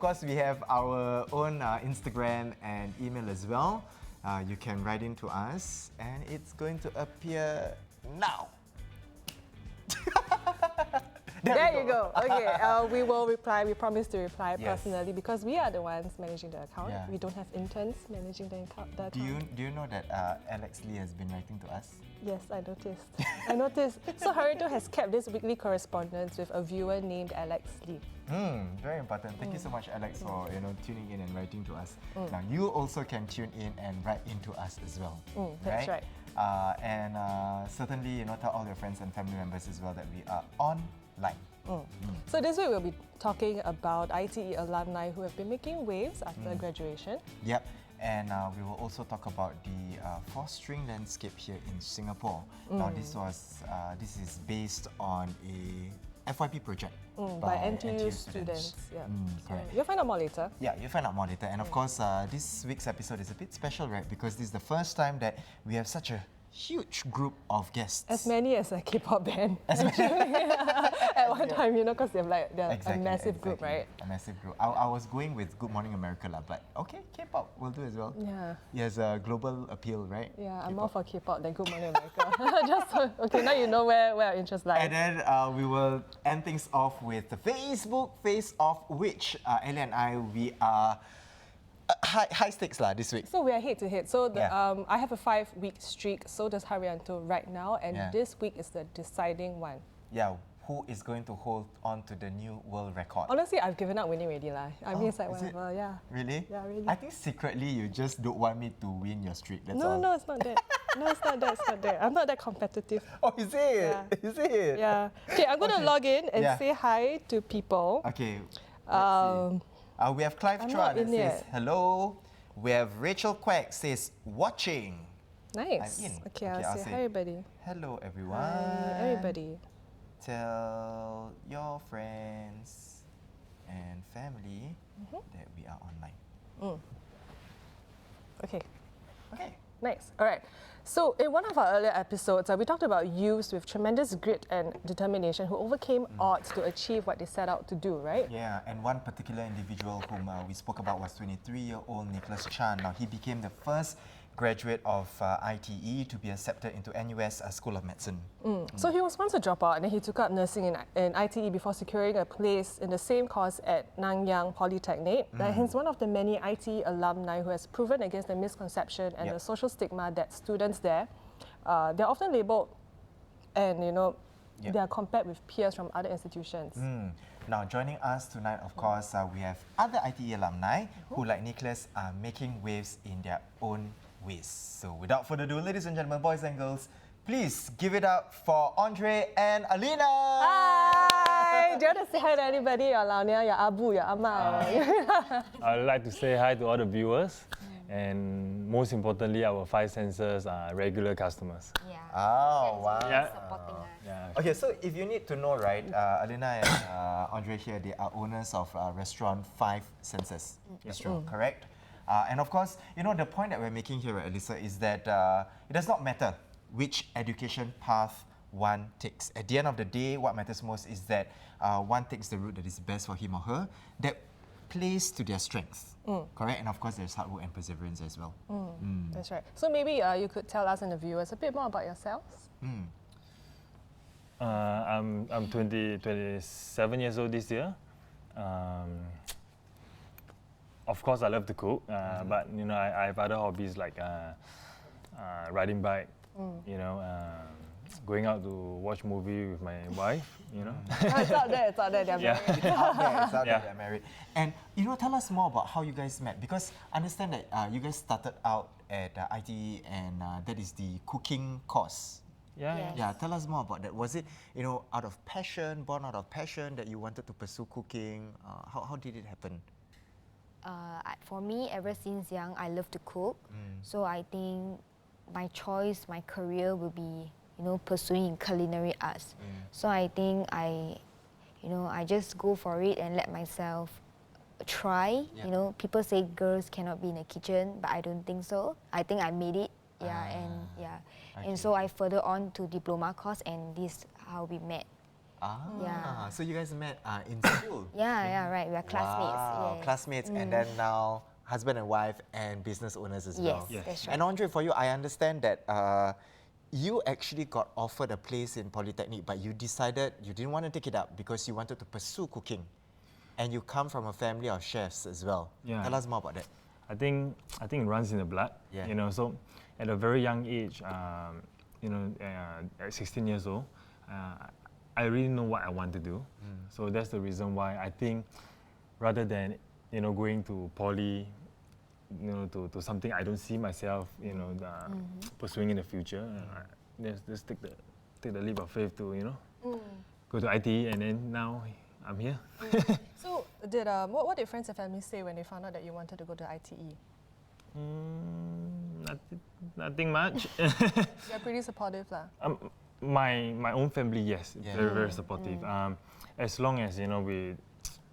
course, we have our own Instagram and email as well. You can write into us, and it's going to appear now. There you go. Okay, we will reply. We promise to reply Yes. personally because we are the ones managing the account. Yeah. We don't have interns managing the account. Do you know that Alex Lee has been writing to us? Yes, I noticed. I noticed. So Hairianto has kept this weekly correspondence with a viewer named Alex Lee. Very important. Thank you so much, Alex, for tuning in and writing to us. Now you also can tune in and write into us as well. That's right. And certainly, tell all your friends and family members as well that we are online. So this week we'll be talking about ITE alumni who have been making waves after graduation. Yep. And we will also talk about the fostering landscape here in Singapore. Now, this is based on a FYP project by NTU students. Yeah. So correct. you'll find out more later. Yeah, you'll find out more later. And of course, this week's episode is a bit special, right? Because this is the first time that we have such a huge group of guests. As many as a K-pop band. At one time, because they're a massive group, right? A massive group. I was going with Good Morning America, but okay, K-pop will do as well. Yeah. He has a global appeal, right? Yeah, I'm more for K-pop than Good Morning America. Okay, now you know where our interest lies. And then we will end things off with the Facebook face-off, which Ellie and I, we are high stakes this week. So we are head-to-head. So I have a 5-week streak, so does Hairianto right now, and this week is the deciding one. Yeah, who is going to hold on to the new world record? Honestly, I've given up winning already. I mean, it's like whatever, yeah. Really? Yeah, really. I think secretly you just don't want me to win your streak, that's all. No, it's not that. No, it's not that, it's not that. I'm not that competitive. Oh, is it? Yeah. Is it? Yeah. Okay, I'm going to log in and say hi to people. Okay, let's see. We have Clive Chua that says hello. We have Rachel Quack says watching. Nice. I'm in. Okay, I'll say hi, everybody. Hello, everyone. Hi, everybody. Tell your friends and family that we are online. Okay. Okay. Nice. All right. So in one of our earlier episodes, we talked about youths with tremendous grit and determination who overcame odds to achieve what they set out to do, right? Yeah, and one particular individual whom we spoke about was 23-year-old Nicholas Chan. Now, he became the first graduate of ITE to be accepted into NUS School of Medicine. So he was once a dropout and then he took up nursing in ITE before securing a place in the same course at Nanyang Polytechnic. He's one of the many ITE alumni who has proven against the misconception and the social stigma that students there, they're often labelled and, they are compared with peers from other institutions. Now, joining us tonight, of course, we have other ITE alumni who, like Nicholas, are making waves in their own ways. So without further ado, ladies and gentlemen, boys and girls, please give it up for Andre and Alina. Hi! Do you want to say hi to anybody? Your Launia, your Abu, your Amma? I'd like to say hi to all the viewers and most importantly, our 5 senses are regular customers. Yeah. Oh, wow. Supporting us. Yeah. Okay, so if you need to know, right, Alina and Andre here, they are owners of restaurant 5 Senses Bistro, correct? And of course, the point that we're making here, right, Alyssa, is that it does not matter which education path one takes. At the end of the day, what matters most is that one takes the route that is best for him or her, that plays to their strengths, correct? And of course, there's hard work and perseverance as well. That's right. So maybe you could tell us and the viewers a bit more about yourselves. I'm 27 years old this year. Of course, I love to cook, but I have other hobbies like riding bike, going out to watch movie with my wife, It's out there, they're married. It's out there, they're married. And tell us more about how you guys met, because I understand that you guys started out at ITE and that is the cooking course. Yeah, tell us more about that. Was it, out of passion, born out of passion that you wanted to pursue cooking? How did it happen? For me, ever since young, I love to cook. So I think my choice, my career will be, pursuing culinary arts. So I think I just go for it and let myself try. People say girls cannot be in the kitchen, but I don't think so. I think I made it. And so I further on to diploma course, and this is how we met. Yeah. So you guys met in school? Yeah, right. We are classmates. Wow, Yes. classmates, and then now husband and wife and business owners as well. Yes, that's right. And Andre, for you, I understand that you actually got offered a place in Polytechnic, but you decided you didn't want to take it up because you wanted to pursue cooking. And you come from a family of chefs as well. Yeah. Tell us more about that. I think it runs in the blood. Yeah. You know, so at a very young age, at 16 years old, I really know what I want to do. So that's the reason why I think, rather than going to poly, to something I don't see myself, pursuing in the future, just take the leap of faith to go to ITE, and then now I'm here. So, what did friends and family say when they found out that you wanted to go to ITE? Nothing much. They're pretty supportive, lah. My own family, yes, very supportive. As long as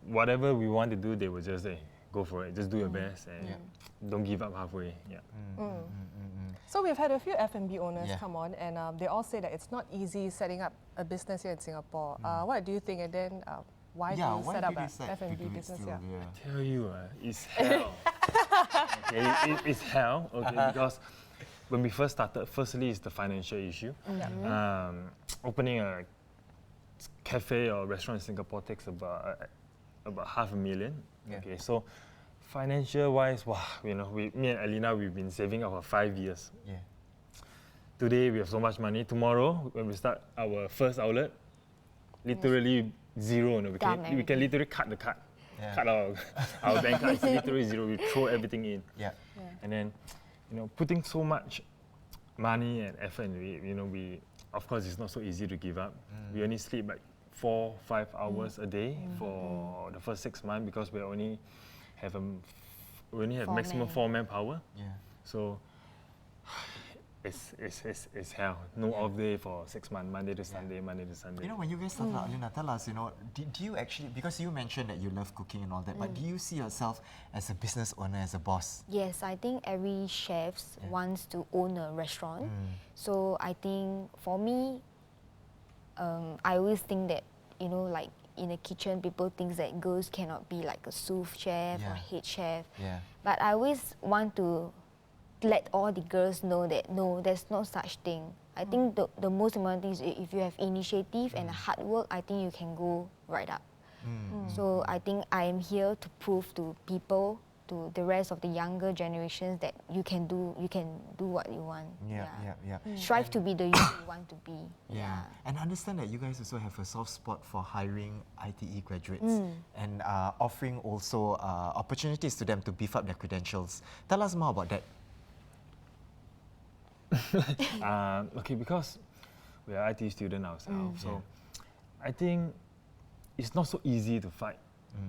whatever we want to do, they will just say, go for it. Just do your best and don't give up halfway. Yeah. So we've had a few F&B owners come on, and they all say that it's not easy setting up a business here in Singapore. What do you think? And then why do you set up an F&B business here? I tell you, it's hell. Okay, it's hell. Okay, because when we first started, firstly, it's the financial issue. Opening a cafe or restaurant in Singapore takes about $500,000. Okay, so financial-wise, wow, me and Alina, we've been saving up for 5 years. Today we have so much money. Tomorrow, when we start our first outlet, literally zero. We can literally cut the card. Cut our bank card. It's literally zero. We throw everything in. And then, putting so much money and effort in it, we of course it's not so easy to give up. We only sleep like 4-5 hours a day for the first 6 months because we only have maximum 4 manpower. So it's hell. No off day for 6 months, Monday to Sunday. When you guys started out, Alina, tell us, do you actually, because you mentioned that you love cooking and all that, but do you see yourself as a business owner, as a boss? Yes, I think every chef wants to own a restaurant. So I think for me, I always think that, like in the kitchen, people think that girls cannot be like a sous chef or head chef. But I always want to let all the girls know that no, there's no such thing. I think the most important thing is if you have initiative and hard work, I think you can go right up. So I think I am here to prove to people, to the rest of the younger generations, that you can do what you want. Strive to be the you want to be. And understand that you guys also have a soft spot for hiring ITE graduates and offering also opportunities to them to beef up their credentials. Tell us more about that. Okay, because we are IT students ourselves, so I think it's not so easy to fight,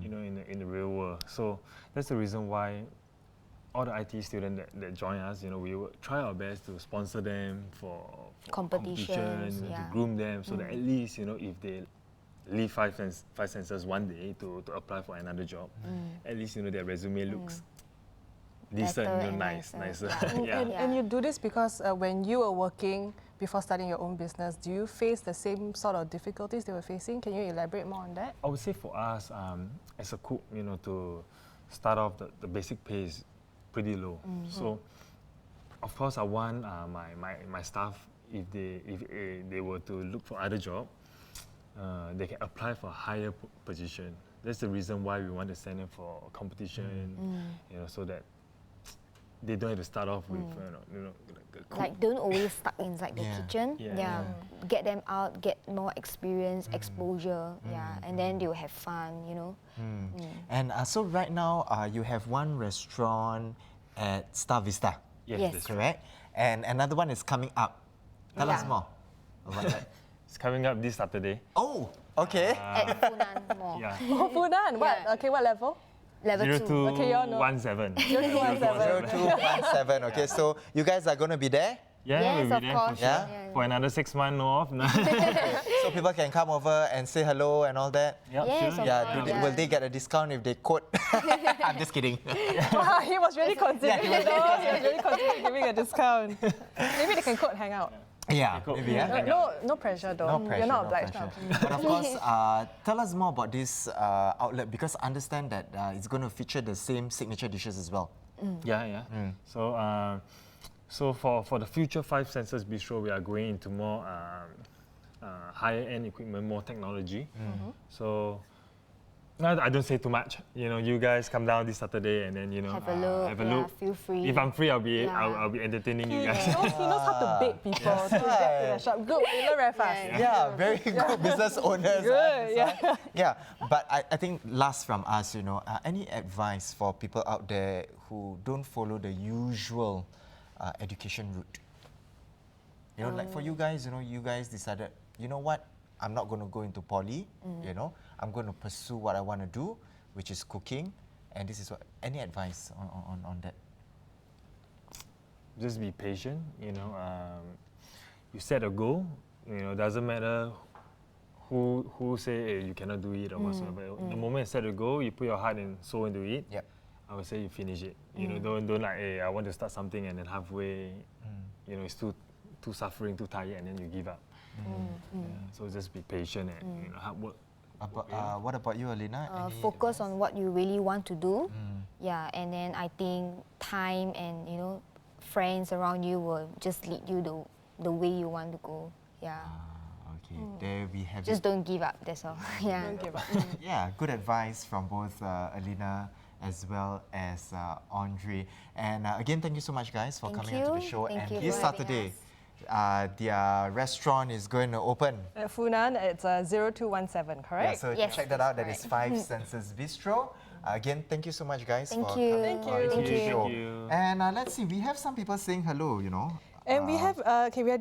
in the real world. So that's the reason why all the IT students that join us, we will try our best to sponsor them for competitions, to groom them, so that at least, if they leave five senses one day to apply for another job, at least their resume looks decent, nicer. And you do this because when you were working before starting your own business, do you face the same sort of difficulties they were facing? Can you elaborate more on that? I would say for us, as a cook, to start off, the basic pay is pretty low. So, of course, I want my staff, if they were to look for other job, they can apply for a higher position. That's the reason why we want to send them for competition, so that they don't have to start off with, like don't always stuck inside the kitchen. Get them out, get more experience, exposure. And then they will have fun. And so right now, you have one restaurant at Star Vista. Yes. That's correct. And another one is coming up. Tell us more about that. It's coming up this Saturday. Oh, okay. At Funan Mall. Oh, Funan. What? Okay, what level? Level 2. Okay, y'all know. 0217. 0217. Okay, so you guys are going to be there? Yeah, Yes, we'll of be there course. for sure. For another 6 months, no off. So people can come over and say hello and all that? Yep, Yes, sure. of course. Will they get a discount if they quote? I'm just kidding. Wow, he was really considering. He was really considering giving a discount. Maybe they can code Hangout. Yeah, Cool. maybe. Yeah. No pressure though. No pressure. You're not no obliged pressure. now. But of course, tell us more about this outlet because I understand that it's going to feature the same signature dishes as well. Yeah, yeah. So for the future 5 Senses Bistro, we are going into more higher end equipment, more technology. So no, I don't say too much. You know, you guys come down this Saturday and then Have a look. have a yeah, look. feel free. If I'm free, I'll be Yeah. I'll be entertaining He you guys. knows how to bait people to get to the shop. Good, you learn very fast. Yeah, very good business owners. Good, yeah. Yeah, but I think last from us, you know, any advice for people out there who don't follow the usual education route? You know, like for you guys, you know, you guys decided, you know what, I'm not going to go into poly, you know, I'm going to pursue what I want to do, which is cooking, and this is what, any advice on that? Just be patient. You know, you set a goal. You know, doesn't matter who say hey, you cannot do it or whatsoever. The moment you set a goal, you put your heart and soul into it. Yep. I would say you finish it. You know, don't like hey, I want to start something and then halfway, you know, it's too suffering, too tired, and then you give up. Yeah, so just be patient and you know, hard work. What about you, Alina? Any Focus advice? on what you really want to do. Yeah, and then I think time and friends around you will just lead you the way you want to go. Yeah. Okay, there we have Just it. don't give up, that's all. Yeah. Don't give up. Yeah, good advice from both Alina as well as Andre. And again, thank you so much, guys, for Thank coming onto the you. show. Thank and you this for having Saturday, their restaurant is going to open. At Funan, it's 0217, Yeah, correct? so Yes, check that that's out. That is correct. 5 Senses Bistro. Again, thank you so much, guys, Thank for you. coming Thank onto you. the Thank show. you. And let's see, we have some people saying hello, you know. And we have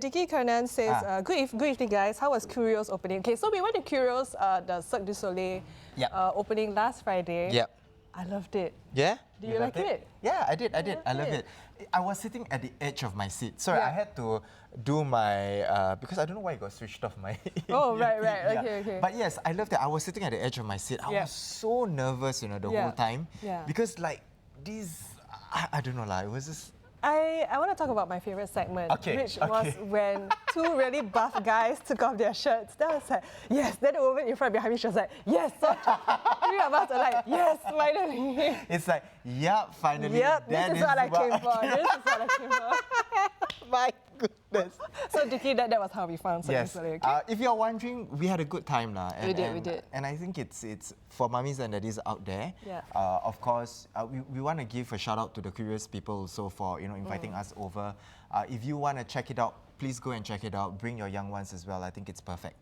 Dicky Kernan says, good evening guys, how was Curios opening? Okay, so we went to Curios, the Cirque du Soleil Yep. opening last Friday. Yep. I loved it. Yeah? Do you like loved it? Yeah, I did. I loved loved it. it. I was sitting at the edge of my seat. Sorry, I Yeah. had to do my, because I don't know why it got switched off my Oh, right. Yeah. Okay. But yes, I loved it. I was sitting at the edge of my seat. I Yeah. was so nervous, you know, the Yeah. whole time. Yeah. Because like, these, I don't know, like, it was just, I want to talk about my favorite segment, Okay, which okay. was when two really buff guys took off their shirts. That was like, yes. Then the woman in front behind me, she was like, yes. So three of us are like, yes, finally. it's like, yeah, finally. Yep, that this is what I came for. came- This is what I came for. My goodness. So Dicky, that was how we found Cirque du Yes. Soleil, okay? If you're wondering, we had a good time lah. We did. And I think it's for mummies and daddies out there. Yeah. Of course, we want to give a shout out to the curious people also for inviting us over. If you want to check it out, please go and check it out. Bring your young ones as well. I think it's perfect.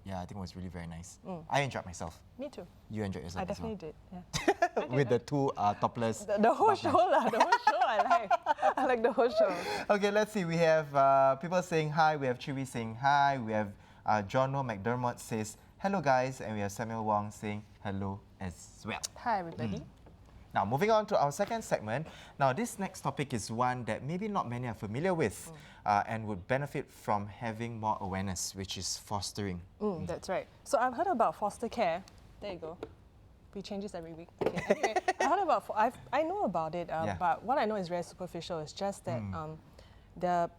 Yeah, I think it was really very nice. I enjoyed myself. Me too. You enjoyed yourself I definitely did. Yeah. as well. With the two topless. The whole show lah, the whole show I like. I like the whole show. Okay, let's see. We have people saying hi. We have Chewy saying hi. We have John O. McDermott says hello, guys. And we have Samuel Wong saying hello as well. Hi everybody. Now, moving on to our second segment. Now, this next topic is one that maybe not many are familiar with and would benefit from having more awareness, which is fostering. That's right. So I've heard about foster care. There you go. We change this every week. Okay. Anyway, I heard about. I know about it, Yeah. but what I know is very superficial. It's just that there are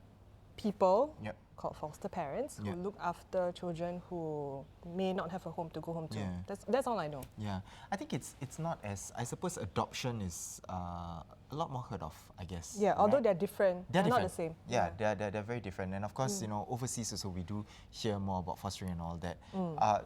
people Yep. called foster parents who Yep. look after children who may not have a home to go home to. Yeah. That's all I know. Yeah, I think it's not as, I suppose adoption is a lot more heard of, I guess. Yeah, although right? they're different, They're not different. the same. Yeah, they're very different. And of course, overseas also we do hear more about fostering and all that.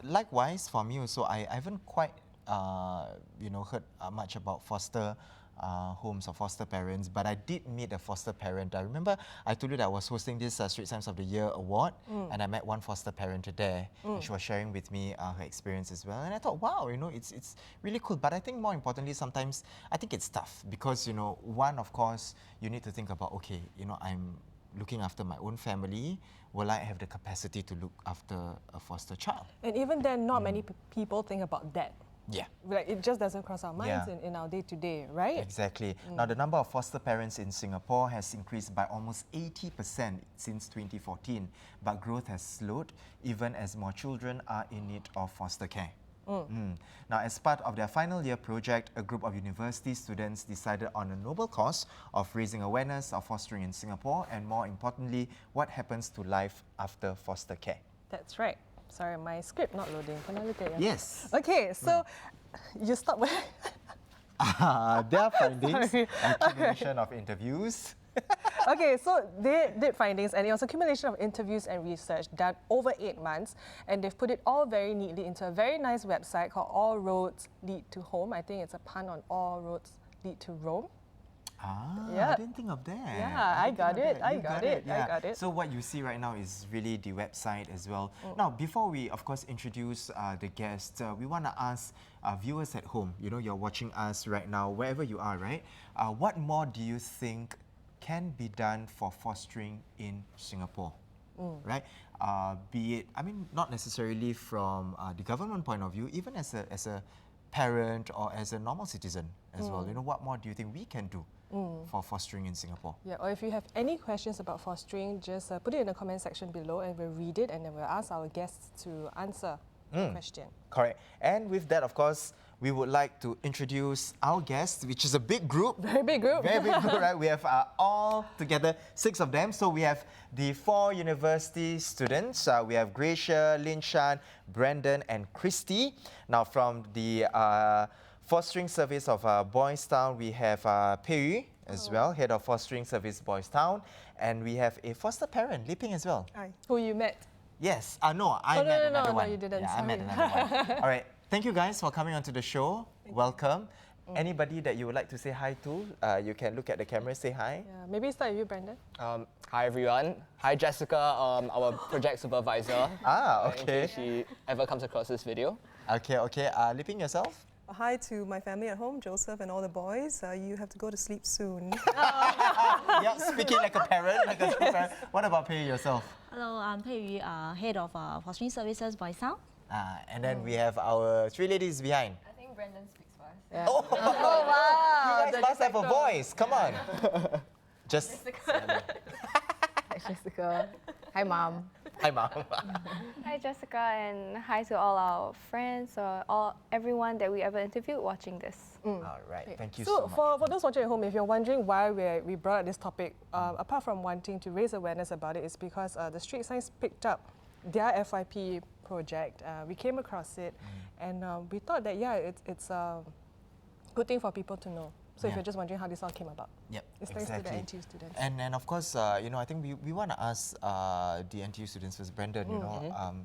Likewise, for me also, I haven't quite, heard much about foster homes or foster parents, but I did meet a foster parent. I remember I told you that I was hosting this Straits Times of the Year award, and I met one foster parent there. And she was sharing with me her experience as well, and I thought, wow, it's really cool. But I think more importantly, sometimes I think it's tough because one, of course, you need to think about, okay, I'm looking after my own family. Will I have the capacity to look after a foster child? And even then, not many people think about that. Yeah. Like, it just doesn't cross our minds Yeah. in our day-to-day, right? Exactly. Now, the number of foster parents in Singapore has increased by almost 80% since 2014, but growth has slowed even as more children are in need of foster care. Now, as part of their final year project, a group of university students decided on a noble cause of raising awareness of fostering in Singapore and, more importantly, what happens to life after foster care. That's right. Sorry, my script not loading. Can I look at it? Yes. Okay, so you stop where? Their findings, Sorry. accumulation of interviews. Okay, so they did findings, and it was accumulation of interviews and research done over 8 months, and they've put it all very neatly into a very nice website called All Roads Lead to Home. I think it's a pun on All Roads Lead to Rome. I didn't think of that. Yeah, I got it. I got it. So what you see right now is really the website as well. Now, before we, of course, introduce the guests, we want to ask viewers at home, you know, you're watching us right now, wherever you are, right? What more do you think can be done for fostering in Singapore, right? Be it, I mean, not necessarily from the government point of view, even as a parent or as a normal citizen as well. You know, what more do you think we can do for fostering in Singapore? Yeah, or if you have any questions about fostering, just put it in the comment section below and we'll read it and then we'll ask our guests to answer the question. Correct. And with that, of course, we would like to introduce our guests, which is a big group. Very big group. Very big group, right? We have all together 6 of them. So we have the 4 university students. We have Gracia, Linshan, Brandon, and Christy. Now from the Fostering Service of Boys Town, we have Pei Yu as well, Head of Fostering Service Boys Town. And we have a foster parent, Li Ping, as well. Hi. Who you met? Yes. No, I met another one. No, you didn't. Yeah, I Sorry. met another one. All right. Thank you guys for coming onto the show. Welcome. Anybody that you would like to say hi to, you can look at the camera, say hi. Yeah, maybe start with you, Brandon. Hi everyone. Hi Jessica, our project supervisor. In Okay. case she ever comes across this video. Okay. Li Ping, yourself? Hi to my family at home, Joseph and all the boys. You have to go to sleep soon. Yeah, speaking like a parent, like a school parent. What about Pei Yu, yourself? Hello, I'm Pei Yu, Head of Fostering Services Boys Town. And then we have our 3 ladies behind. I think Brandon speaks first. Yeah. Oh, wow! You guys must have a voice. Come on. Just. Jessica. Hi, Mom. Hi, Mom. Hi Jessica, and hi to all our friends or everyone that we ever interviewed watching this. All right. Thank you So, so much. for those watching at home, if you're wondering why we brought up this topic, apart from wanting to raise awareness about it, it's because the Straits Times picked up their FYP project. We came across it, and we thought that it's a good thing for people to know. So if you're just wondering how this all came about, Yep, it's thanks exactly. to the NTU students. And of course, you know, I think we want to ask the NTU students first, Brandon. You know,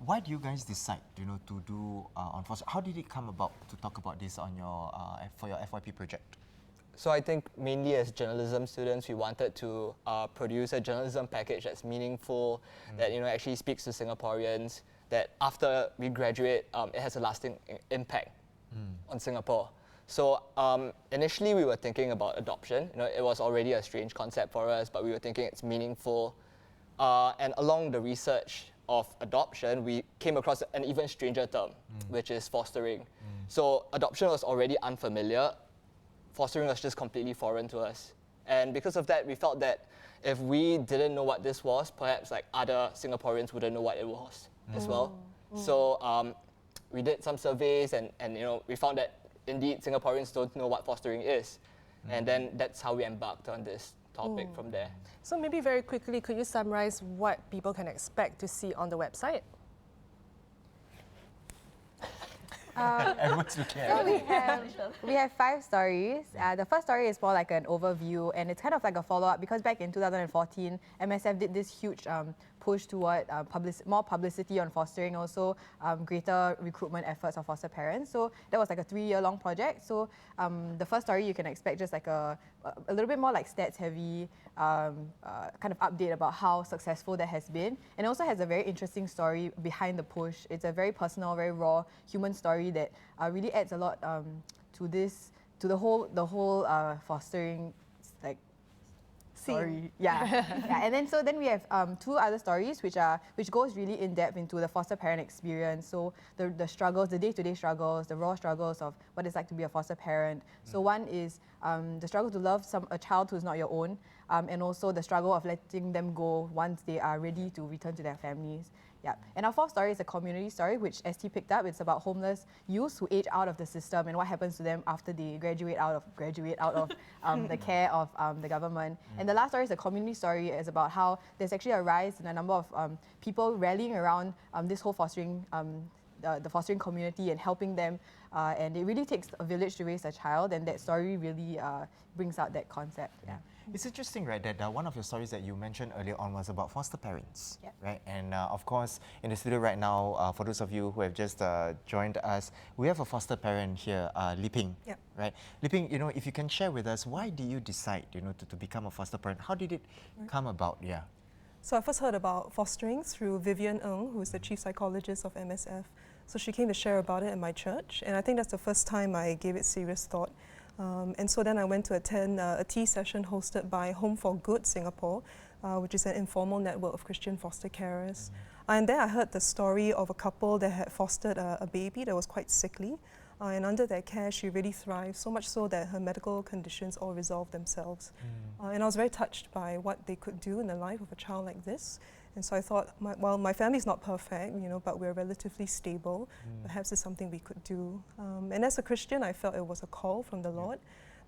why do you guys decide, you know, to do on foster? How did it come about to talk about this on your for your FYP project? So I think mainly as journalism students, we wanted to produce a journalism package that's meaningful, that actually speaks to Singaporeans, that after we graduate, it has a lasting impact on Singapore. So initially we were thinking about adoption. You know, it was already a strange concept for us, but we were thinking it's meaningful. And along the research of adoption, we came across an even stranger term, which is fostering. So adoption was already unfamiliar. Fostering was just completely foreign to us. And because of that, we felt that if we didn't know what this was, perhaps like other Singaporeans wouldn't know what it was as well. So we did some surveys and we found that indeed Singaporeans don't know what fostering is. And then that's how we embarked on this topic from there. So maybe very quickly, could you summarize what people can expect to see on the website? Everyone's looking at So we have 5 stories. The first story is more like an overview, and it's kind of like a follow-up because back in 2014, MSF did this huge push toward more publicity on fostering, also greater recruitment efforts of foster parents. So that was like a 3-year-long project. So the first story you can expect just like a little bit more like stats-heavy kind of update about how successful that has been, and it also has a very interesting story behind the push. It's a very personal, very raw human story that really adds a lot to the whole fostering like story. Yeah. And then we have 2 other stories which goes really in depth into the foster parent experience. So the struggles, the day-to-day struggles, the raw struggles of what it's like to be a foster parent. So one is the struggle to love a child who's not your own, and also the struggle of letting them go once they are ready to return to their families. Yeah. And our fourth story is a community story, which ST picked up. It's about homeless youths who age out of the system and what happens to them after they graduate out of the care of the government. And the last story is a community story. It's about how there's actually a rise in a number of people rallying around this whole fostering the fostering community and helping them. And it really takes a village to raise a child, and that story really brings out that concept. Yeah. It's interesting, right, that one of your stories that you mentioned earlier on was about foster parents, Yep. right? And of course, in the studio right now, for those of you who have just joined us, we have a foster parent here, Liping, Yep. right? Liping, if you can share with us, why did you decide, to become a foster parent? How did it come about? Yeah. So I first heard about fostering through Vivian Ng, who is the chief psychologist of MSF. So she came to share about it in my church, and I think that's the first time I gave it serious thought. And so then I went to attend a tea session hosted by Home for Good Singapore, which is an informal network of Christian foster carers. And there I heard the story of a couple that had fostered a baby that was quite sickly. And under their care, she really thrived, so much so that her medical conditions all resolved themselves. And I was very touched by what they could do in the life of a child like this. And so I thought, well, my family's not perfect, but we're relatively stable. Perhaps it's something we could do. And as a Christian, I felt it was a call from the Lord.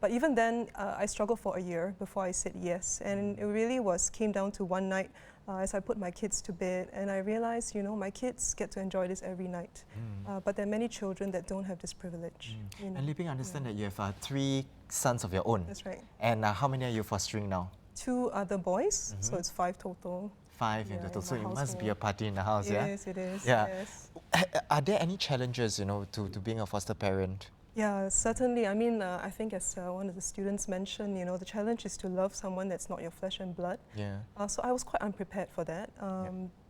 But even then, I struggled for a year before I said yes. And it really came down to one night as I put my kids to bed, and I realized, my kids get to enjoy this every night. But there are many children that don't have this privilege. And Liping, I understand that you have 3 sons of your own. That's right. And how many are you fostering now? 2 other boys, so it's 5 total. 5 in total. So it must be a party in the house, yeah? Yes, it is. Yeah. Yes. Are there any challenges, to being a foster parent? Yeah, certainly. I mean, I think as one of the students mentioned, the challenge is to love someone that's not your flesh and blood. Yeah. So I was quite unprepared for that.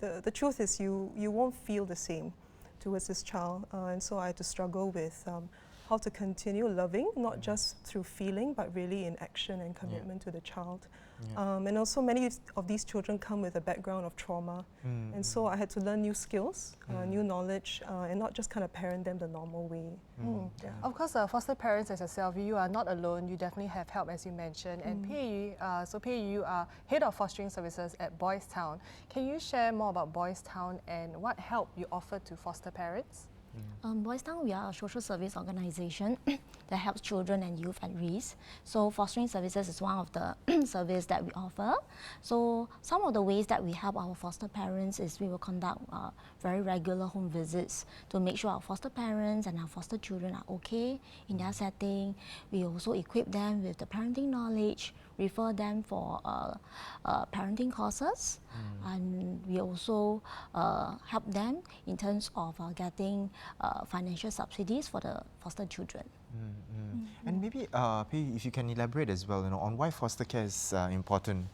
The truth is you won't feel the same towards this child. And so I had to struggle with how to continue loving, not just through feeling, but really in action and commitment to the child. And also many of these children come with a background of trauma. And so I had to learn new skills, new knowledge, and not just kind of parent them the normal way. Yeah. Of course, foster parents as yourself, you are not alone. You definitely have help, as you mentioned. And Pei Yu, you are head of fostering services at Boys Town. Can you share more about Boys Town and what help you offer to foster parents? Boys Town, we are a social service organisation that helps children and youth at risk. So fostering services is one of the services that we offer. So some of the ways that we help our foster parents is we will conduct very regular home visits to make sure our foster parents and our foster children are okay in their setting. We also equip them with the parenting knowledge, refer them for parenting courses, and we also help them in terms of getting financial subsidies for the foster children. And maybe, Pei, if you can elaborate as well, on why foster care is important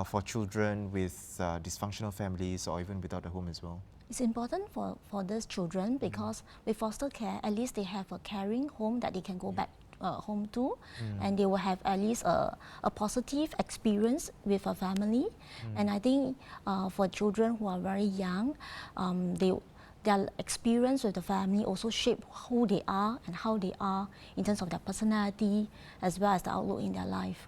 for children with dysfunctional families or even without a home as well. It's important for these children because with foster care, at least they have a caring home that they can go back home to, and they will have at least a positive experience with a family. And I think for children who are very young, their experience with the family also shape who they are and how they are in terms of their personality as well as the outlook in their life.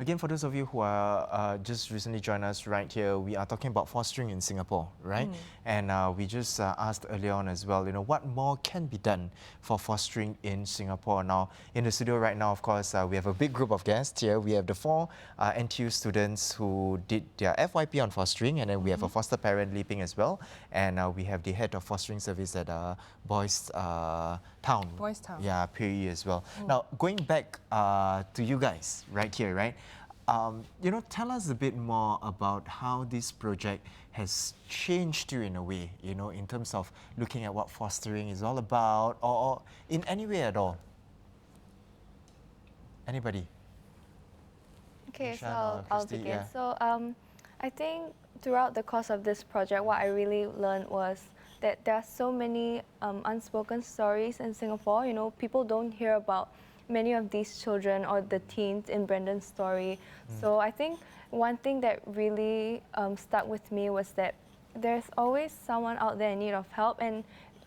Again, for those of you who are just recently joined us right here, we are talking about fostering in Singapore, right? And we just asked earlier on as well, what more can be done for fostering in Singapore? Now, in the studio right now, of course, we have a big group of guests here. We have the 4 NTU students who did their FYP on fostering, and then we have a foster parent Liping as well, and we have the head of fostering service at Boys Town. Boys Town. Yeah, Pei as well. Now, going back to you guys right here, right? Tell us a bit more about how this project has changed you in a way, in terms of looking at what fostering is all about, or in any way at all. Anybody? Okay, Nishan so or I'll Christy, begin. yeah. So I think throughout the course of this project, what I really learned was that there are so many unspoken stories in Singapore. People don't hear about many of these children or the teens in Brendan's story. So I think one thing that really stuck with me was that there's always someone out there in need of help, and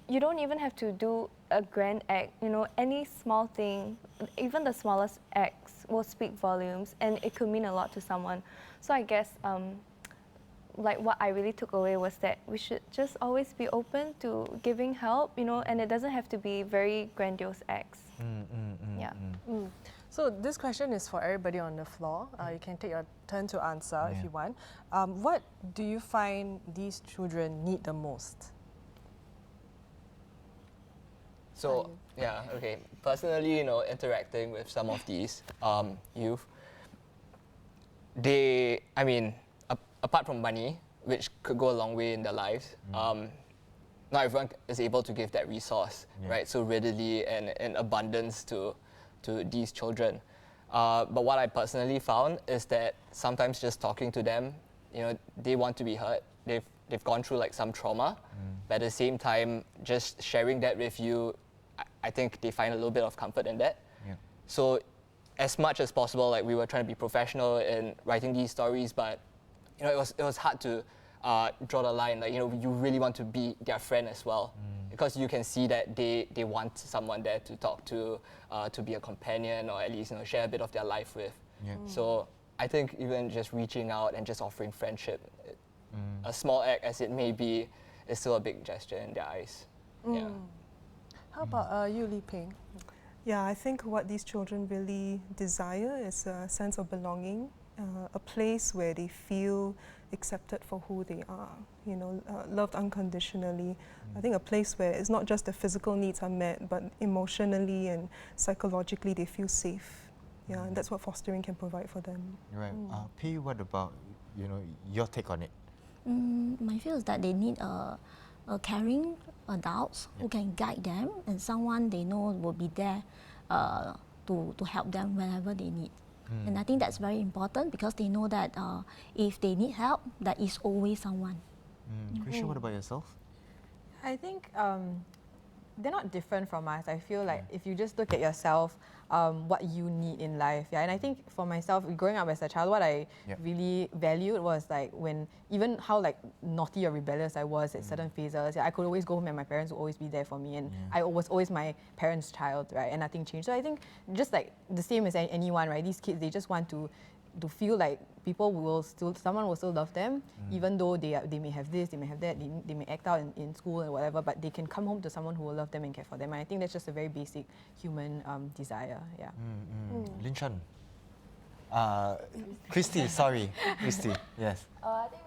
you don't even have to do a grand act. Any small thing, even the smallest acts will speak volumes, and it could mean a lot to someone. So I guess like what I really took away was that we should just always be open to giving help, you know, and it doesn't have to be very grandiose acts. Yeah. So this question is for everybody on the floor. You can take your turn to answer if you want. What do you find these children need the most? So, yeah, okay. Personally, you know, interacting with some of these youth, they, I mean, apart from money, which could go a long way in their lives, not everyone is able to give that resource, right, so readily and in abundance to these children. But what I personally found is that sometimes just talking to them, you know, they want to be heard. They've gone through like some trauma, but at the same time, just sharing that with you, I think they find a little bit of comfort in that. So as much as possible, like we were trying to be professional in writing these stories, but you know, it was hard to draw the line. Like, you know, you really want to be their friend as well, because you can see that they want someone there to talk to be a companion, or at least, you know, share a bit of their life with. So I think even just reaching out and just offering friendship, a small act as it may be, is still a big gesture in their eyes. Yeah. How about you, Li Ping? Yeah, I think what these children really desire is a sense of belonging, a place where they feel accepted for who they are, you know, loved unconditionally. I think a place where it's not just the physical needs are met, but emotionally and psychologically they feel safe. Yeah, and that's what fostering can provide for them. Right. P, what about, you know, your take on it? My feel is that they need a caring adults who can guide them, and someone they know will be there to help them whenever they need. And I think that's very important, because they know that if they need help, there is always someone. Krisha, what about yourself? I think they're not different from us. I feel like if you just look at yourself, what you need in life. Yeah, and I think for myself, growing up as a child, what I really valued was like when, even how like naughty or rebellious I was at certain phases, I could always go home and my parents would always be there for me, and I was always my parents' child, right? And nothing changed. So I think just like the same as anyone, right? These kids, they just want to feel like someone will still love them, even though they may have this, they may have that, they may act out in school and whatever, but they can come home to someone who will love them and care for them. And I think that's just a very basic human desire. Yeah. Lin Chen. Christy, sorry. Christy, yes. I think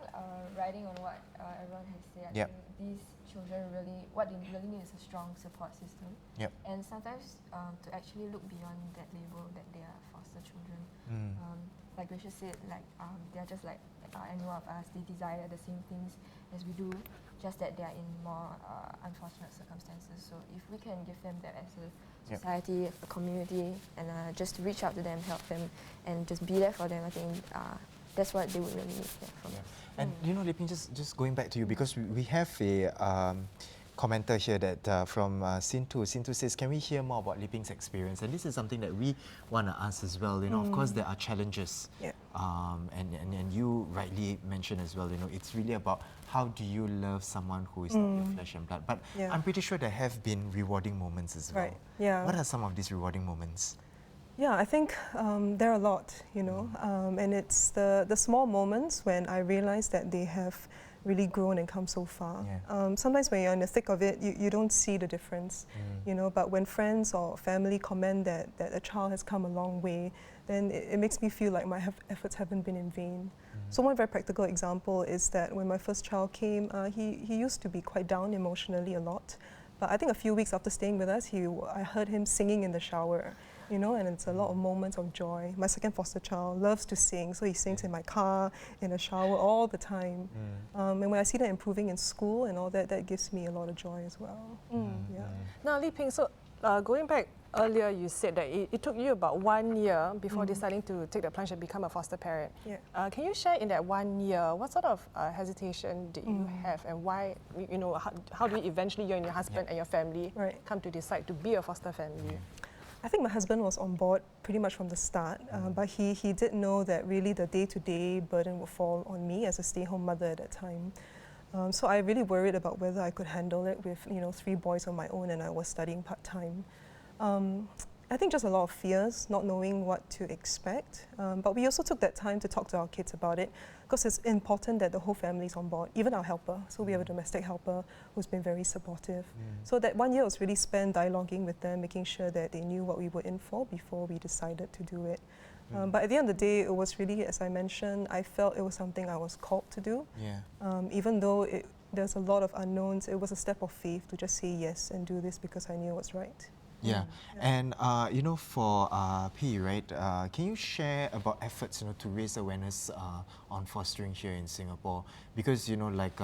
riding on what everyone has said, I think these children really, what they really need is a strong support system. And sometimes to actually look beyond that label that they are foster children. Like Grisha said, like they're just like any one of us. They desire the same things as we do, just that they are in more unfortunate circumstances. So if we can give them that as a society, a community, and just reach out to them, help them, and just be there for them, I think that's what they would really need from us. And you know, Li Ping, just going back to you, because we have a commenter here that from Sintu. Sintu says, can we hear more about Li Ping's experience? And this is something that we want to ask as well. You know, of course, there are challenges. And you rightly mentioned as well, you know, it's really about how do you love someone who is not your flesh and blood. But I'm pretty sure there have been rewarding moments as well. What are some of these rewarding moments? Yeah, I think there are a lot, you know, and it's the small moments when I realize that they have really grown and come so far. Sometimes when you're in the thick of it, you don't see the difference, you know, but when friends or family comment that a child has come a long way, then it makes me feel like my efforts haven't been in vain. So one very practical example is that when my first child came, he used to be quite down emotionally a lot. But I think a few weeks after staying with us, I heard him singing in the shower, you know, and it's a lot of moments of joy. My second foster child loves to sing, so he sings in my car, in the shower, all the time. And when I see that improving in school and all that, that gives me a lot of joy as well. Now, Li Ping, so going back earlier, you said that it took you about 1 year before deciding to take the plunge and become a foster parent. Can you share in that 1 year, what sort of hesitation did you have, and why, you know, how do you eventually, you and your husband and your family come to decide to be a foster family? I think my husband was on board pretty much from the start, but he did know that really the day-to-day burden would fall on me as a stay-home mother at that time. So I really worried about whether I could handle it with, you know, 3 boys on my own, and I was studying part-time. And I think just a lot of fears, not knowing what to expect. But we also took that time to talk to our kids about it, because it's important that the whole family is on board, even our helper. So we have a domestic helper who's been very supportive. So that 1 year was really spent dialoguing with them, making sure that they knew what we were in for before we decided to do it. But at the end of the day, it was really, as I mentioned, I felt it was something I was called to do. Even though there's a lot of unknowns, it was a step of faith to just say yes and do this because I knew it was right. And you know, for P, right, can you share about efforts, you know, to raise awareness on fostering here in Singapore? Because, you know, like,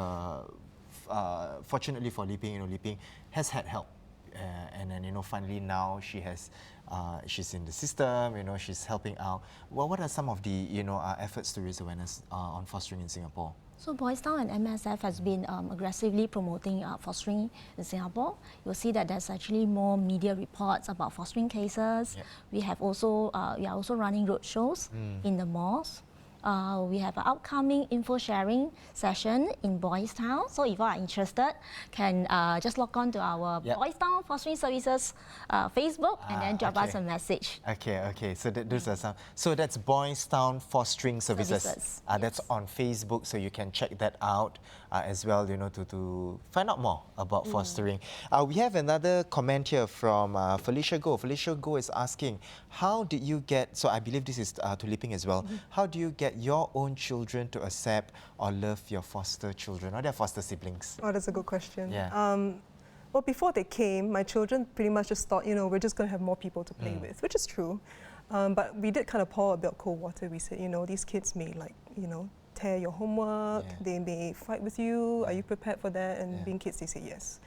fortunately for Li Ping, you know, Li Ping has had help. And then, you know, finally now she has, she's in the system, you know, she's helping out. Well, what are some of the, you know, efforts to raise awareness on fostering in Singapore? So Boys Town and MSF has been aggressively promoting fostering in Singapore. You'll see that there's actually more media reports about fostering cases. We have also we are also running roadshows in the malls. We have an upcoming info sharing session in Boys Town. So if you are interested, can just log on to our Boys Town Fostering Services Facebook and then drop us a message. Okay. So those are some. So that's Boys Town Fostering Services. That's on Facebook, so you can check that out as well. You know, to find out more about fostering. We have another comment here from Felicia Go. Felicia Go is asking, how did you get? So I believe this is to Li Ping as well. How do you get your own children to accept or love your foster children or their foster siblings? Oh, that's a good question. Well, before they came, my children pretty much just thought, you know, we're just going to have more people to play with, which is true. But we did kind of pour a bit of cold water. We said, you know, these kids may, like, you know, tear your homework, they may fight with you. Are you prepared for that? And being kids, they say yes.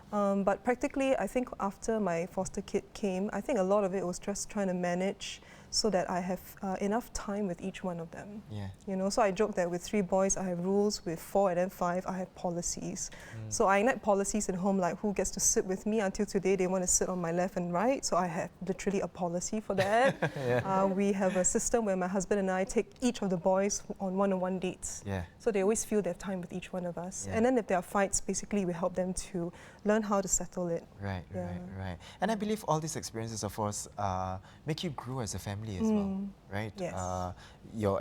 But practically, I think after my foster kid came, I think a lot of it was just trying to manage so that I have enough time with each one of them. You know, so I joke that with 3 boys, I have rules. With 4 and then 5, I have policies. So I enact policies at home, like who gets to sit with me. Until today, they want to sit on my left and right. So I have literally a policy for that. We have a system where my husband and I take each of the boys on one-on-one dates. So they always feel they have time with each one of us. And then if there are fights, basically we help them to learn how to settle it. Right. And I believe all these experiences, of course, make you grow as a family as well, right?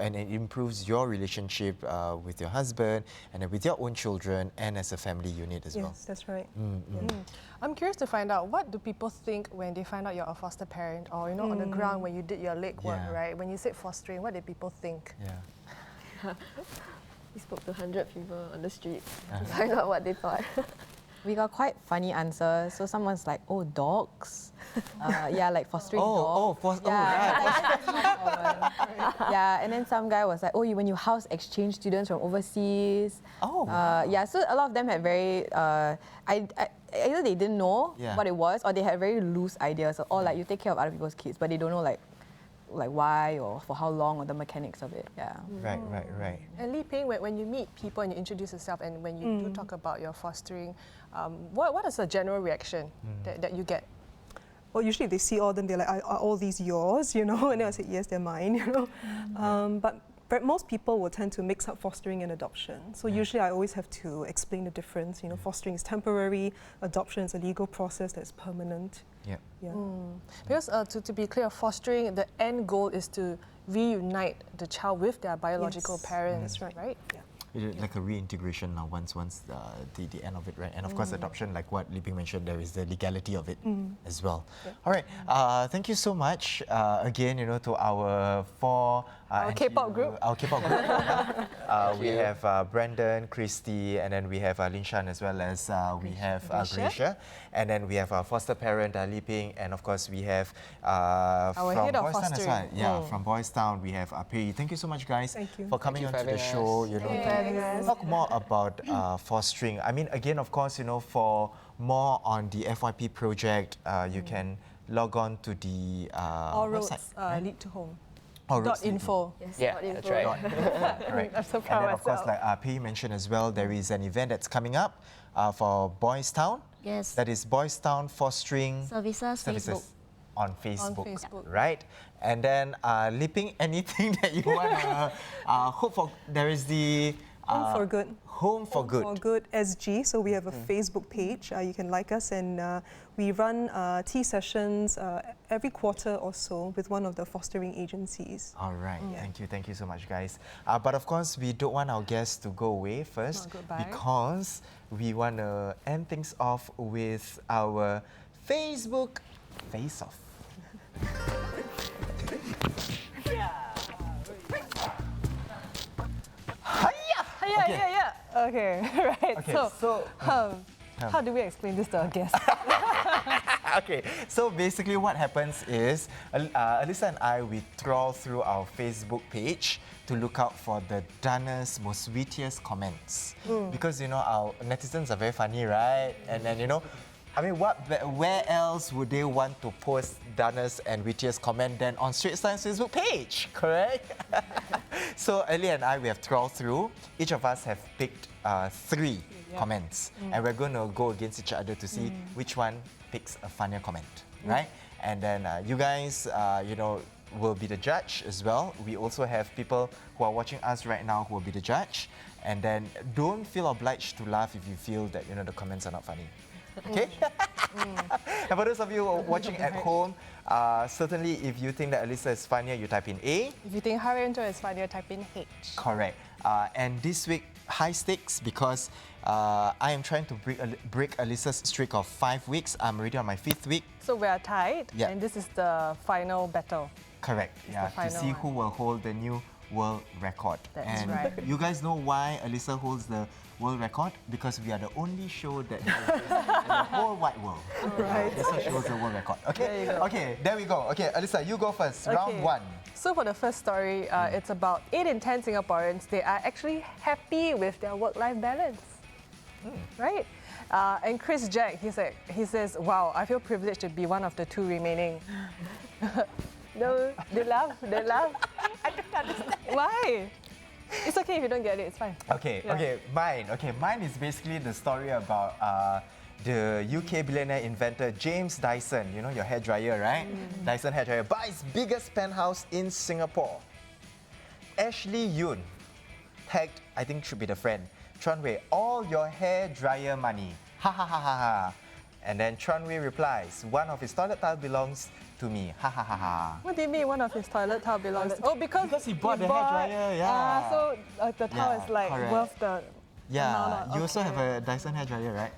And it improves your relationship with your husband and then with your own children and as a family unit as well. Yes, that's right. I'm curious to find out, what do people think when they find out you're a foster parent, or, you know, on the ground when you did your legwork, right? When you said fostering, what did people think? We spoke to 100 people on the street to find out what they thought. We got quite funny answers. So someone's like, oh, dogs? Like fostering dogs. And then some guy was like, oh, when you house exchange students from overseas. So a lot of them had very, either they didn't know what it was, or they had very loose ideas. Or like, you take care of other people's kids, but they don't know like why or for how long or the mechanics of it. Right. And Li Ping, when you meet people and you introduce yourself and when you do talk about your fostering, what is the general reaction that you get? Well, usually if they see all of them, they're like, are all these yours, you know? And then I say, yes, they're mine, you know? But most people will tend to mix up fostering and adoption. So usually I always have to explain the difference. You know, fostering is temporary, adoption is a legal process that's permanent. Because to be clear, fostering, the end goal is to reunite the child with their biological parents, right? Like a reintegration now once the end of it, right? And of course, adoption, like what Li Ping mentioned, there is the legality of it as well. All right, thank you so much again, you know, to our 4 our K-pop group. Our K-pop group. We have Brandon, Christy, and then we have Linshan, as well as we have Gracia. And then we have our foster parent, Li Ping, and of course we have our from head of Boys Town as well. fostering. From Boys Town we have Pei. Thank you so much, guys, for coming on to the having show. us. You know, talk more about fostering. I mean, again, of course, you know, for more on the FYP project, you can log on to the All roads website, lead to home. .info. That's right. Correct. I'm so And proud then, of of course, myself. like P mentioned as well, there is an event that's coming up for Boys Town. Yes. That is Boys Town Fostering Services, Facebook. On Facebook, Facebook. right? And then, Li Ping, anything that you want to hope for? There is the Home for Good. Home for Good. For Good SG. So we have a Facebook page. You can like us, and we run tea sessions every quarter or so with one of the fostering agencies. All right. Thank you so much, guys. But of course, we don't want our guests to go away first because we want to end things off with our Facebook face-off. Okay, right. Okay, so how do we explain this to our guests? Okay, so basically what happens is Alyssa and I, we trawl through our Facebook page to look out for the dunnest, most wittiest comments. Because, you know, our netizens are very funny, right? And then, you know, I mean, where else would they want to post dunnest and wittiest comment than on Straits Times Facebook page, correct? So Ellie and I, we have trawled through. Each of us have picked 3 comments, and we're going to go against each other to see which one picks a funnier comment, right? And then you guys, you know, will be the judge as well. We also have people who are watching us right now who will be the judge. And then don't feel obliged to laugh if you feel that, you know, the comments are not funny. Okay? And for those of you watching at home, certainly if you think that Alyssa is funnier, you type in A. If you think Hairianto is funnier, type in H. Correct. And this week, high stakes because I am trying to break Alyssa's streak of 5 weeks. I'm already on my 5th week. So we are tied, and this is the final battle. Correct. To see who will hold the new world record. That's right. You guys know why Alyssa holds the world record? Because we are the only show that does this in the whole wide world. Right. Alyssa shows the world record. Okay. There you go. Okay. There we go. Okay, Alyssa, you go first. Round 1. So for the first story, it's about 8 in 10 Singaporeans. They are actually happy with their work-life balance, right? And Chris Jack, he says, "Wow, I feel privileged to be one of the 2 remaining." No, they laugh. I don't understand. Why? It's okay if you don't get it. It's fine. Okay. Mine is basically the story about the UK billionaire inventor James Dyson. You know your hairdryer, right? Dyson hairdryer buys biggest penthouse in Singapore. Ashley Yoon tagged, I think should be the friend, Chuan Wei, all your hairdryer money. Ha ha ha ha ha. And then Chuan Wei replies, one of his toilet tile belongs to me. Ha ha ha ha. What do you mean one of his toilet tile belongs? Oh, because he bought the hairdryer, yeah. So the tile is like worth the amount. You also have a Dyson hairdryer, right?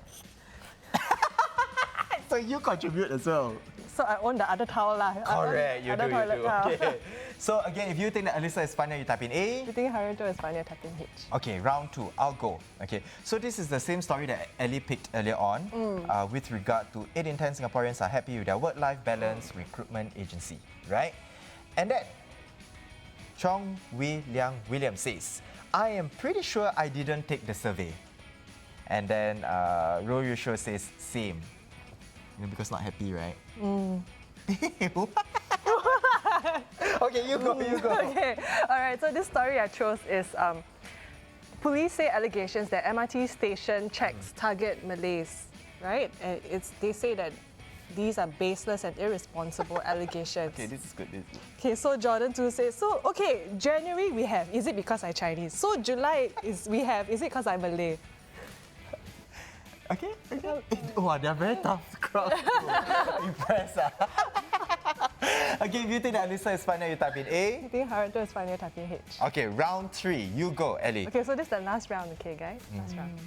So you contribute as well. So I own the other towel lah. Correct, you do. Towel. Okay. So again, if you think that Alyssa is funnier, you type in A. If you think Hairianto is funnier, type in H. Okay, round 2, I'll go. Okay, so this is the same story that Ellie picked earlier on with regard to 8 in 10 Singaporeans are happy with their work-life balance recruitment agency, right? And then, Chong Wee Liang William says, I am pretty sure I didn't take the survey. And then Ro Yusho says, same. You know, because not happy, right? Okay, you go. Okay, all right. So this story I chose is police say allegations that MRT station checks target Malays, right? And they say that these are baseless and irresponsible allegations. Okay, this is good. Okay, so Jordan too says, so okay, January we have, is it because I'm Chinese? So July is it because I'm Malay? Okay. Wow, they're very tough crowd to impress. Okay, if you think that Alyssa is funnier, you type in A. You think Hairianto is funnier, type in H. Okay, round 3. You go, Ellie. Okay, so this is the last round, okay, guys? Last round.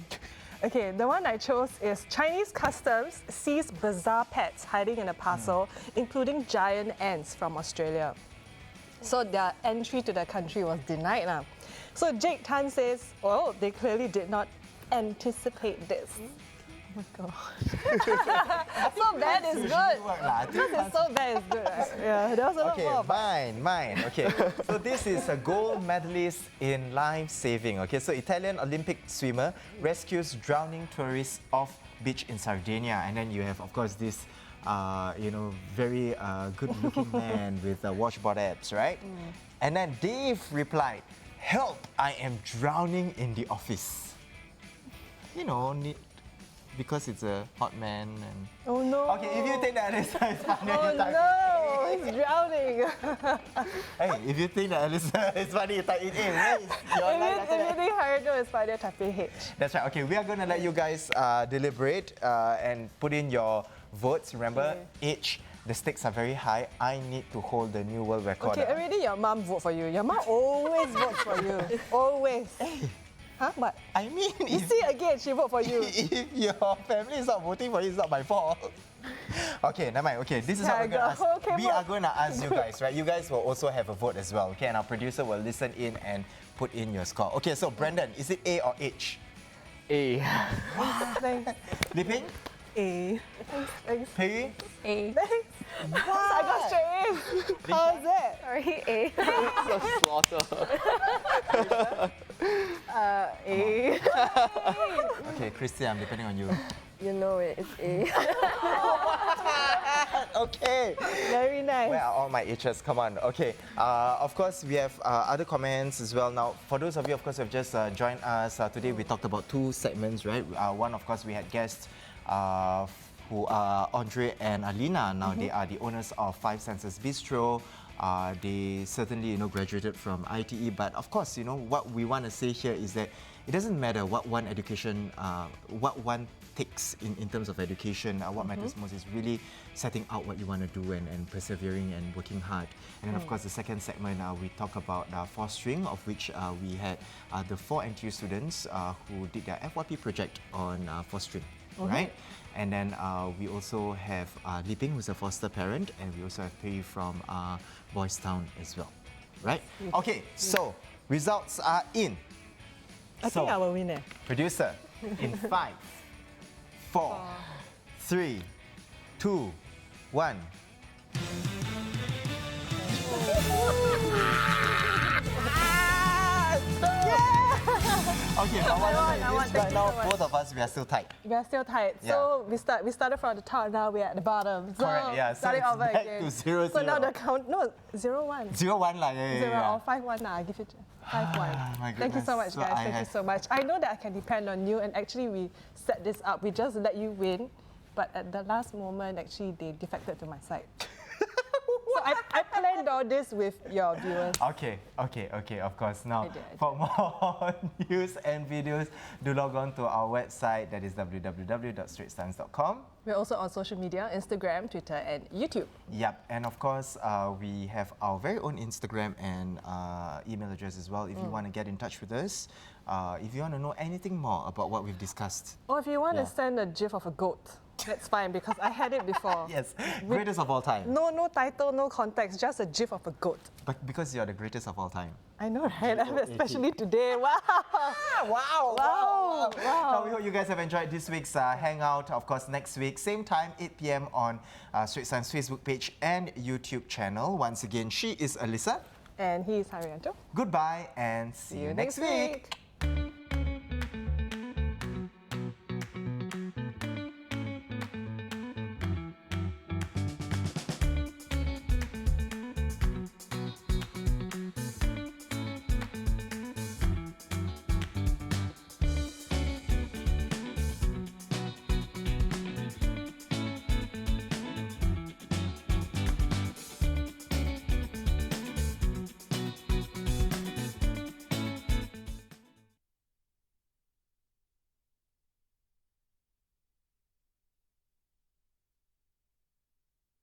Okay, the one I chose is Chinese customs sees bizarre pets hiding in a parcel, including giant ants from Australia. So their entry to the country was denied now. So Jake Tan says, well, they clearly did not anticipate this. Oh my god. So bad is good. Because it's so bad is good. Right? Yeah, there was a lot more. Okay, mine. Okay, so this is a gold medalist in life saving. Okay, so Italian Olympic swimmer rescues drowning tourists off beach in Sardinia, and then you have, of course, this, very good-looking man with washboard abs, right? And then Dave replied, "Help! I am drowning in the office." You know. Because it's a hot man and... Oh no! Okay, if you think that is funny, oh no! He's drowning. Hey, if you think that Alyssa is funny, type in A. Where is your line after If you that? think Hairianto is funny, type in H. That's right. Okay, we are going to let you guys deliberate and put in your votes. Remember, H, the stakes are very high. I need to hold the new world record. Okay, already your mum vote for you. Your mum always votes for you. Always. Huh? What? I mean, You see again, she vote for you. if your family is not voting for you, it's not my fault. Okay, never mind. Okay, this is what we're going to ask. Okay, We are going to ask you guys, right? You guys will also have a vote as well, okay? And our producer will listen in and put in your score. Okay, so Brendan, is it A or H? A. Thanks. Liping? A. Thanks. Peggy? A. Thanks. I got straight in. How's it? Sorry, A. It's a slaughter. A. Okay, Christy, I'm depending on you. You know it, it's A. Okay. Very nice. Where are all my H's? Come on. Okay. Of course, we have other comments as well. Now, for those of you, of course, who have just joined us, today we talked about two segments, right? One, of course, we had guests who are Andre and Alina. Now, they are the owners of 5 Senses Bistro. They certainly, graduated from ITE. But of course, what we want to say here is that it doesn't matter what one takes in terms of education. What matters most is really setting out what you want to do and persevering and working hard. And then, of course, the second segment, we talk about fostering, of which we had the 4 NTU students who did their FYP project on fostering, right? And then we also have Liping, who's a foster parent, and we also have Pei from Boys Town as well, right? Okay, so results are in. I think I will win it. Producer, in 5, 4, 3, 2, 1. Okay, but what right now, both of us, we are still tight. We are still tight. So we started from the top, now we're at the bottom. So Correct, yeah. So starting it's over back again. to 0-0. So now the count, no, 0-1. 0-1 lah, yeah. 0 or 5-1 now, I give it 5-1. My Thank you so much, goodness. So guys. I Thank you have- so much. I know that I can depend on you, and actually we set this up. We just let you win, but at the last moment, actually they defected to my side. So I planned all this with your viewers. Okay, of course. Now, I did. for more news and videos, do log on to our website, that is www.straitstimes.com. We're also on social media, Instagram, Twitter, and YouTube. Yep, and of course, we have our very own Instagram and email address as well if you want to get in touch with us. If you want to know anything more about what we've discussed. Or if you want to send a gif of a goat, that's fine, because I had it before. Yes, greatest of all time. No title, no context, just a gif of a goat. But because you're the greatest of all time. I know, right? Especially today. Wow! Wow! Now, we hope you guys have enjoyed this week's Hangout. Of course, next week, same time, 8 p.m. on Straits Times Facebook page and YouTube channel. Once again, she is Alyssa. And he is Hairianto. Goodbye and see you next week.